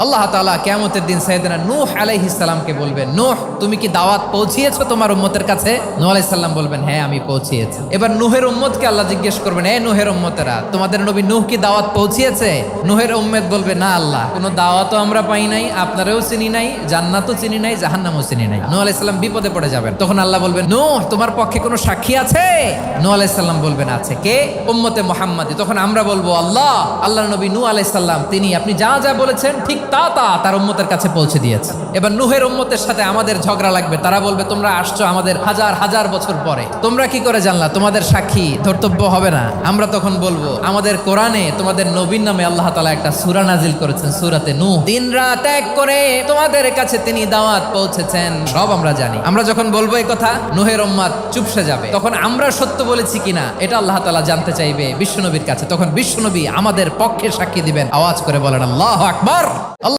আল্লাহ তাআলা কিয়ামতের দিন সাইয়েদনা নূহ আলাইহিস সালামকে বলবেন, নূহ তুমি কি দাওয়াত পৌঁছিয়েছো তোমার উম্মতের কাছে? নূহ আলাইহিস সালাম বলবেন, হ্যাঁ আমি পৌঁছিয়েছি। এবার নূহের উম্মতকে আল্লাহ জিজ্ঞেস করবেন, এ নূহের উম্মতেরা, তোমাদের নবী নূহ কি দাওয়াত পৌঁছিয়েছে? নূহের উম্মত বলবে, না আল্লাহ, কোনো দাওয়াতও আমরা পাই নাই, আপনারাও চিনি নাই, জান্নাতও চিনি নাই, জাহান্নামও চিনি নাই। নূহ আলাইহিস সালাম বিপদে পড়ে যাবেন। তখন আল্লাহ বলবেন, নূহ তোমার পক্ষে কোনো সাক্ষী আছে? নূহ আলাইহিস সালাম বলবেন, আছে। কে? উম্মতে মুহাম্মাদি। তখন আমরা বলবো, আল্লাহ, আল্লাহর নবী নূহ আলাইহিস সালাম তিনি আপনি যা যা বলেছেন ঠিক তা তার উম্মতের কাছে পৌঁছে দিয়েছে। এবার নূহের উম্মতের সাথে আমাদের ঝগড়া লাগবে। তারা বলবে, তোমরা আসছো আমাদের হাজার হাজার বছর পরে, তোমরা কি করে জানলা? তোমাদের সাক্ষী ধর্তব্য হবে না? আমরা তখন বলবো, আমাদের কোরআনে তোমাদের নবীর নামে আল্লাহ তাআলা একটা সূরা নাজিল করেছেন, সূরাতে নূহ। দিন রাত এক করে তোমাদের কাছে তিনি দাওয়াত পৌঁছেছেন, সব আমরা জানি। আমরা যখন বলবো এই কথা, নূহের উম্মত চুপসে যাবে। তখন আমরা সত্য বলেছি কিনা এটা আল্লাহ তাআলা জানতে চাইবে বিশ্বনবীর কাছে। তখন বিশ্বনবী আমাদের পক্ষে সাক্ষী দিবেন। আওয়াজ করে বলেন আল্লাহু আকবার।